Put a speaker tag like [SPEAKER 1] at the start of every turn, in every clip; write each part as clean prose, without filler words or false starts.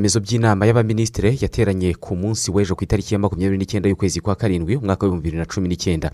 [SPEAKER 1] ibyemezo by'inama y'abaminisitiri yateranye ku munsi w'ejo ku itariki ya 29 y'ukwezi kwa karindwi umwaka wa 2019.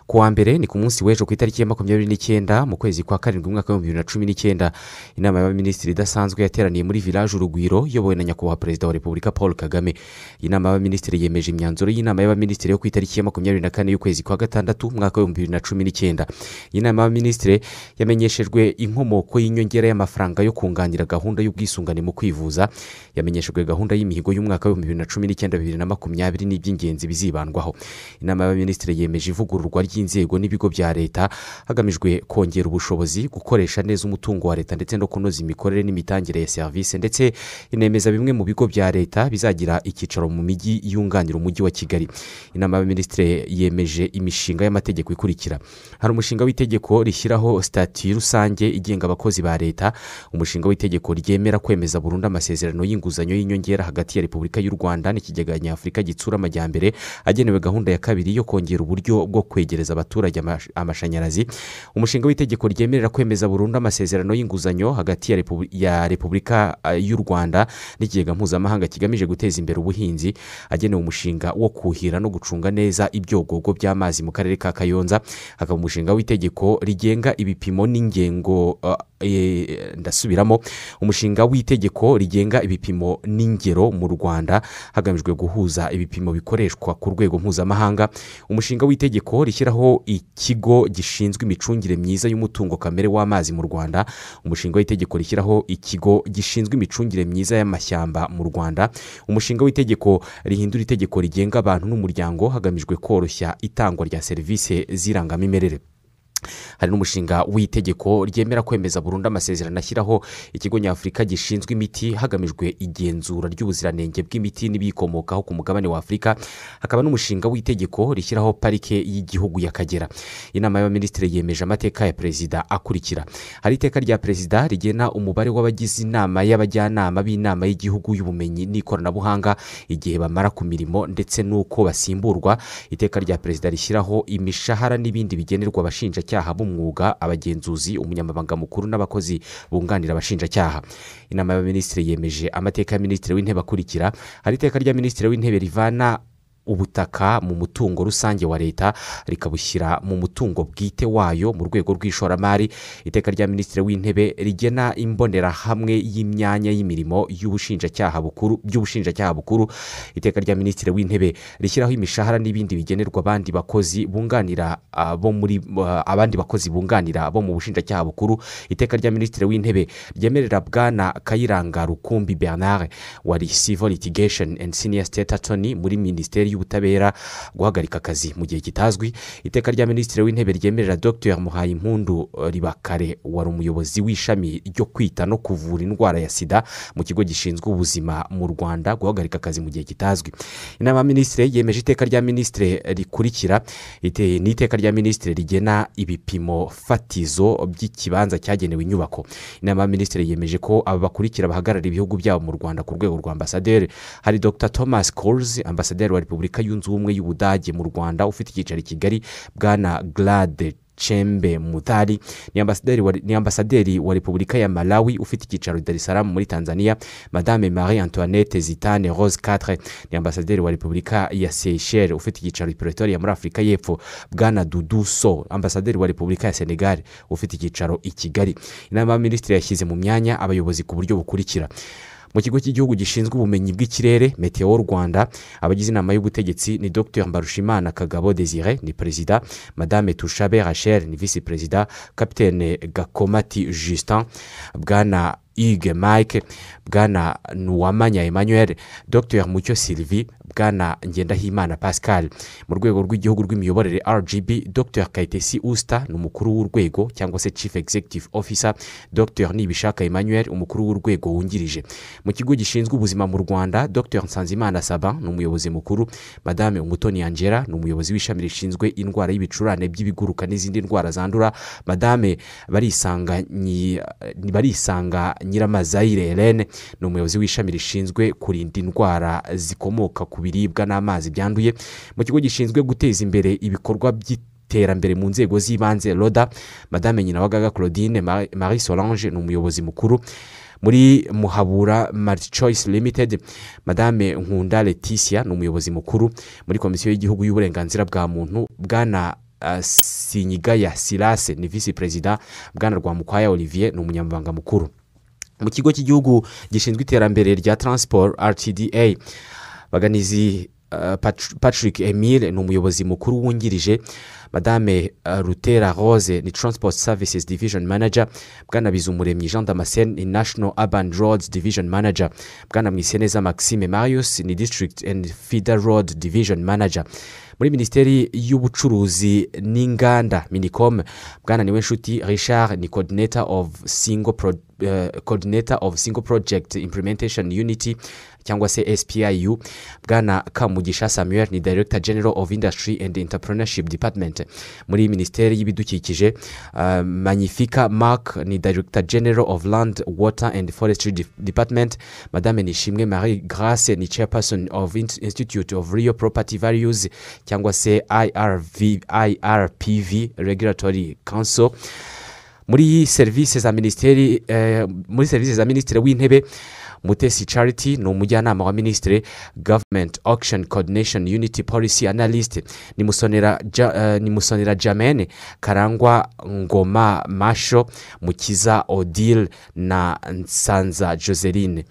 [SPEAKER 1] Ku wa mbere ni ku munsi w'ejo ku itariki ya 29 mu kwezi kwa karindwi umwaka wa 2019 inama y'abaminisitiri idasanzwe yateraniye muri village Urugwiro yobowe na nyakubahwa perezida wa Repubulika Paul Kagame. Inama y'abaminisitiri yemeje imyanzuro y'inama y'abaminisitiri yo ku itariki ya 24 y'ukwezi kwa gatandatu umwaka wa 2019. Inama y'abaminisitiri yamenyeshejwe inkomoko y'inyongera y'amafaranga yo kunganira gahunda y'ubwisungane mu kwivuza, yamenyeshejwe gahunda y'imihigo y'umwaka wa 2019-2020 n'iby'ingenzi bizibandwaho. Inama y'abaminisitiri yemeje ivugururwa ry'inzego n'ibigo bya leta hagamijwe kongera ubushobozi, gukoresha neza umutungo wa leta ndetse no kunoza imikorere n'imitangire ya serivisi, ndetse inemeza bimwe mu bigo bya leta bizagira icyicaro mu mijyi yunganira umujyi wa Kigali. Inama y'abaminisitiri yemeje imishinga y'amategeko ikurikira: hari umushinga w'itegeko rishyiraho statut rusange igenga abakozi ba leta, umushinga w'itegeko ryemera kwemeza burundu amasezerano y'inguzanyo y'inyongera hagati ya Repubulika y'u Rwanda n'ikigega nyafurika gitsura amajyambere agenewe gahunda ya kabiri yo kongera uburyo bwo kwegereza abaturage amashanyarazi, umushinga w'itegeko ryemerera kwemeza burundu amasezerano y'inguzanyo hagati ya Repubulika y'u Rwanda n'ikigega mpuzamahanga kigamije guteza imbere ubuhinzi agenewe umushinga wo kuhira no gucunga neza ibyogogo by'amazi mu karere ka Kayonza, hakaba umushinga w'itegeko rigenga ibipimo n'ingengo ndasubiramo umushinga w'itegeko rigenga ibipimo n'ingero mu Rwanda hagamijwe guhuza ibipimo bikoreshwa ku rwego mpuzamahanga, umushinga w'itegeko rishyiraho ikigo gishinzwe imicungire myiza y'umutungo kamere w'amazi mu Rwanda, umushinga w'itegeko rishyiraho ikigo gishinzwe imicungire myiza y'amashyamba mu Rwanda, umushinga w'itegeko rihindura itegeko rigenga abantu n'umuryango hagamijwe koroshya itangwa rya serivisi z'irangamimerere. Hari n'umushinga w'itegeko ryemera kwemeza burundu amasezerano ashyiraho ikigo nyafurika gishinzwe imiti hagamijwe igenzura ry'ubuziranenge bw'imiti n'ibiyikomokaho ku mugabane wa Afurika, hakaba n'umushinga w'itegeko rishyiraho parike y'igihugu y'Akagera. Inama y'abaminisitiri yemeje amateka ya perezida akurikira: hari iteka rya perezida rigena umubare w'abagize inama y'abajyanama b'inama y'igihugu y'ubumenyi n'ikoranabuhanga igihe bamara ku mirimo ndetse n'uko basimburwa, iteka rya perezida rishyiraho imishahara n'ibindi bigenerwa abashinjacyaha b'umwuga, abagenzuzi, umunyamabanga mukuru n'abakozi bunganira abashinjacyaha. Inama y'abaminisitiri yemeje amateka ya minisitiri w'intebe akurikira: hari iteka rya minisitiri w'intebe rivana ubutaka mu mutungo rusange wa leta rikabushyira mu mutungo bwite wayo mu rwego rw'ishoramari, iteka rya minisitiri w'intebe rigena imbonerahamwe y'imyanya y'imirimo y'ubushinjacyaha bukuru, iteka rya minisitiri w'intebe rishyiraho imishahara n'ibindi bigenerwa abandi bakozi bunganira bo mu bushinjacyaha bukuru, iteka rya minisitiri w'intebe ryemerera bwana Kayiranga Rukumbi Bernard wari Civil Litigation and Senior State Attorney muri Minisiteri y'ubutabera guhagarika akazi mu gihe kitazwi, iteka rya minisitiri w'intebe ryemerera Dr Muhayimpundu Ribakare wari umuyobozi w'ishami ryo kwita no kuvura indwara ya sida mu kigo gishinzwe ubuzima mu Rwanda guhagarika akazi mu gihe kitazwi. Inama y'abaminisitiri yemeje iteka rya minisitiri rikurikira: ni iteka rya minisitiri rigena ibipimo fatizo by'ikibanza cyagenewe inyubako. Inama y'abaminisitiri yemeje ko aba bakurikira bahagarara ibihugu byabo mu Rwanda ku rwego rwa ambasaderi: hari Dr Thomas Kohls, ambasaderi wa Repubulika yunze ubumwe y'Ubudage mu Rwanda ufite icyicaro i Kigali, bwana Glade Chembe Mutari ni ambasaderi wa Repubulika ya Malawi ufite icyicaro Dar es Salaam muri Tanzania, madame Marie Antoinette Zitane Rose 4 ni ambasaderi wa Repubulika ya Seychelles ufite icyicaro i Pretoria muri Afurika y'Epfo, bwana Dudu So ambasaderi wa Repubulika ya Senegal ufite icyicaro i Kigali. Inama y'abaminisitiri yashyize mu myanya abayobozi ku buryo bukurikira: mu kigo cy'igihugu gishinzwe ubumenyi bw'ikirere Meteo Rwanda, abagize inama y'ubutegetsi ni Dr Mbarushimana Kagabo Desire ni perezida, madame Tushabe Rachel ni vice perezida, kapitene Gakomati Justin, bwana Hugues Mike, bwana Nuwamanya Emmanuel, Dr Mucyo Sylvie, bwana Ngendahimana Pascal. Mu rwego rw'igihugu rw'imiyoborere RGB, Dr Kayitesi Usta ni umukuru w'urwego cyangwa se Chief Executive Officer, Dr Nibishaka Emmanuel umukuru w'urwego wungirije. Mu kigo gishinzwe ubuzima mu Rwanda, Dr Nsanzimana Saban ni umuyobozi mukuru, madame Umutoni Angela ni umuyobozi w'ishami rishinzwe indwara y'ibicurane by'ibiguruka n'izindi ndwara zandura, madame Barisanga Nyiramazayire Helene ni umuyobozi w'ishami rishinzwe kurinda indwara zikomoka ku biribwa n'amazi byanduye. Mu kigo gishinzwe guteza imbere ibikorwa by'iterambere mu nzego z'ibanze RODA, madame Nyinawagaga Claudine Marie Solange ni umuyobozi mukuru. muri Muhabura Multi Choice Limited, Madame Nkunda Leticia ni umuyobozi mukuru. Muri komisiyo y'igihugu y'uburenganzira bwa muntu, bwana Sinyigaya Silase ni visi perezida, bwana Rwamukwaya Olivier ni umunyamabanga mukuru. Mu kigo cy'igihugu gishinzwe iterambere rya transport RTDA, Baganizi Patrick Emile ni umuyobozi mukuru wungirije. Madame Rutera Rose ni Transport Services Division Manager, bwana Bizumuremyi Jean Damascene ni National Urban Roads Division Manager, bwana Mwiseneza Maxime Marius ni District and Feeder Road Division Manager. Muri Minisiteri y'Ubucuruzi n'Inganda Minicom, bwana Niwenshuti Richard ni Coordinator of Single Project Implementation Unity cyangwa se SPIU, bwana Kamugisha Samuel ni Director General of Industry and Entrepreneurship Department. Muri Minisiteri y'Ibidukikije, Magnifica Mark ni Director General of Land, Water and Forestry Department, Madame Nishimwe Marie Grace ni Chairperson of Institute of Real Property Values cyangwa se IRPV Regulatory Council. Muri serivisi za Minisiteri w'Intebe, Mutesi Charity ni umujyanama wa Ministry Government Auction Coordination Unity Policy Analyst. ni Musonera Jamene, Karangwa Ngoma Masho, Mukiza Odile na Nsanza Joseline.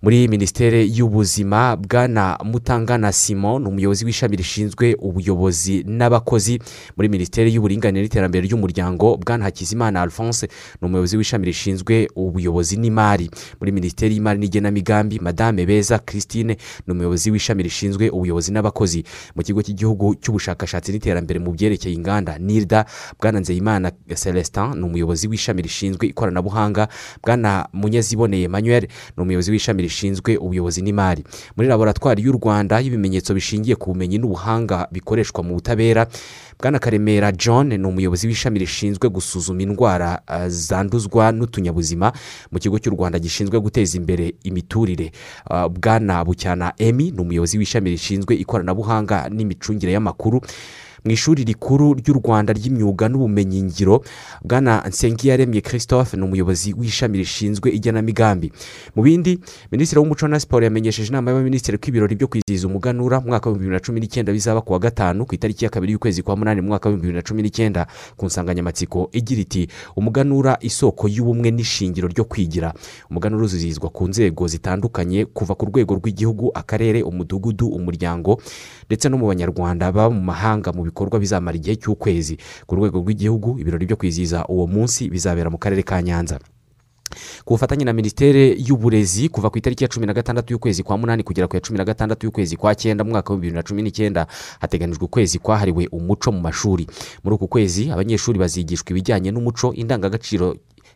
[SPEAKER 1] Muri Minisiteri y'Ubuzima, bwana Mutangana Simon ni umuyobozi w'ishami rishinzwe ubuyobozi n'abakozi. Muri Minisiteri y'Uburinganire n'Iterambere ry'Umuryango, bwana Hakizimana Alphonse ni umuyobozi w'ishami rishinzwe ubuyobozi n'imari. Muri Minisiteri y'Imari n'Igenamigambi, Madame Beza Christine ni umuyobozi w'ishami rishinzwe ubuyobozi n'abakozi. Mu kigo cy'igihugu cy'ubushakashatsi n'iterambere mu byerekeye inganda NIRDA, bwana Nzeyimana Celestin ni umuyobozi w'ishami rishinzwe ikoranabuhanga. Bwana Munyaziboneye Emmanuel ni umuyobozi w'ishami rishinzwe ubuyobozi n'imari. Muri laboratwari y'u Rwanda y'ibimenyetso bishingiye ku bumenyi n'ubuhanga bikoreshwa mu butabera, bwana Karemera John ni umuyobozi w'ishami rishinzwe gusuzuma indwara zanduzwa n'utunyabuzima mu kigo cy'u Rwanda gishinzwe guteza imbere imiturire. Bwana Bucyana Emi ni umuyobozi w'ishami rishinzwe ikoranabuhanga n'imicungire y'amakuru. Mu ishuri rikuru ry'u Rwanda ry'imyuga n'ubumenyingiro, bwana Nsengiyaremye Christophe ni umuyobozi w'ishami rishinzwe igenamigambi. Mu bindi, Minisitiri w'Umuco na Siporo yamenyesheje inama y'abaminisitiri ko ibirori byo kwizihiza umuganura mu mwaka wa 2019 bizaba ku wa gatanu ku itariki ya 2 y'ukwezi kwa 8 mu mwaka wa 2019 ku nsanganyamatsiko igira iti umuganura isoko y'ubumwe n'ishingiro ryo kwigira. Umuganura uzizihizwa ku nzego zitandukanye kuva ku rwego rw'igihugu, akarere, umudugudu, umuryango ndetse no mu banyarwanda baba mu mahanga mu bikorwa bizamara igihe cy'ukwezi. Ku rwego rw'igihugu, ibirori byo kwizihiza uwo munsi bizabera mu karere ka Nyanza. Ku bufatanye na Minisiteri y'Uburezi, kuva ku itariki ya 16 y'ukwezi kwa 8 kugera ku ya 16 y'ukwezi kwa 9 mu mwaka wa 2019 hateganijwe ukwezi kwahariwe umuco mu mashuri. Muri uku kwezi abanyeshuri bazigishwa ibijyanye n'umuco,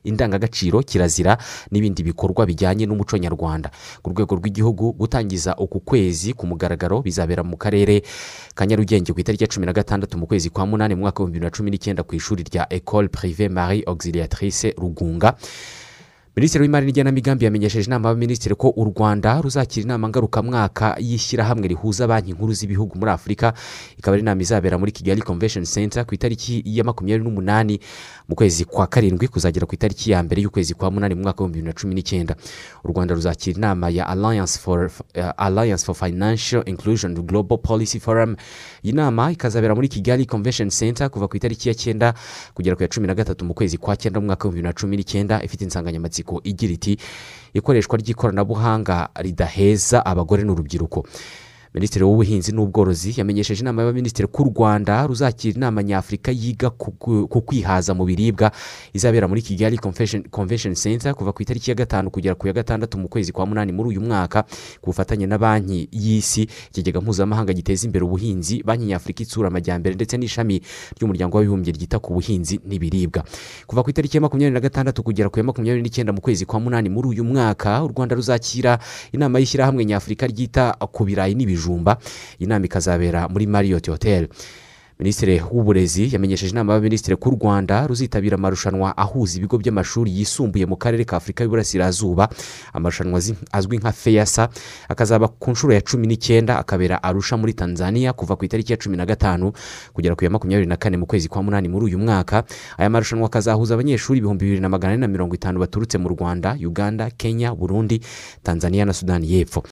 [SPEAKER 1] indangagaciro, kirazira n'ibindi bikorwa bijyanye n'umuco nyarwanda. Ku rwego rw'igihugu, gutangiza uku kwezi ku mugaragaro bizabera mu karere ka Nyarugenge ku itariki ya 16 mu kwezi kwa 8 mu mwaka wa 2019 ku ishuri rya École Privée Marie Auxiliatrice Rugunga. Minisitiri w'Imari n'Igenamigambi yamenyesheje inama y'abaminisitiri ko u Rwanda ruzakira inama ngarukamwaka y'ishyirahamwe rihuza banki nkuru z'ibihugu muri Afurika. Ikaba ari inama izabera muri Kigali Convention Center ku itariki ya 28 mu kwezi kwa 7 kuzagera ku itariki ya 1 y'ukwezi kwa 8 mu mwaka wa 2019. U Rwanda ruzakira inama ya Alliance for Financial Inclusion Global Policy Forum. Iyi nama ikazabera muri Kigali Convention Center kuva ku itariki ya 9 kugera ku ya 13 mu kwezi kwa 9 mu mwaka wa 2019, ifite insanganyamatsiko igira iti ikoreshwa ry'ikoranabuhanga ridaheza abagore n'urubyiruko. Minisitiri w'Ubuhinzi n'Ubworozi yamenyesheje inama y'abaminisitiri ko u Rwanda ruzakira inama nyafurika yiga ku kwihaza mu biribwa izabera muri Kigali Convention Center kuva ku itariki ya 5 kugera ku ya 6 mu kwezi kwa 8 muri uyu mwaka, ku bufatanye na Banki y'Isi, Ikigega Mpuzamahanga giteza imbere ubuhinzi, Banki Nyafurika itsura amajyambere ndetse n'ishami ry'umuryango w'abibumbye ryita ku buhinzi n'ibiribwa. Kuva ku itariki ya 26 kugera ku ya 29 mu kwezi kwa 8 muri uyu mwaka, u Rwanda ruzakira inama y'ishyirahamwe nyafurika ryita ku birayi n'ibijumba. Inama ikazabera muri Marriott Hotel. Minisitiri w'uburezi yamenyesheje inama y'abaminisitiri ko u Rwanda ruzitabira amarushanwa ahuza ibigo by'amashuri yisumbuye mu karere ka Afurika y'Uburasirazuba. Amarushanwa azwi nka FEASA akazaba ku nshuro ya 19 akabera Arusha muri Tanzania kuva ku itariki ya 15 kugera ku ya 24 mu kwezi kwa munani muri uyu mwaka. Aya marushanwa akazahuza abanyeshuri 2450 baturutse mu Rwanda, Uganda, Kenya, Burundi, Tanzania na Sudani y'Epfo.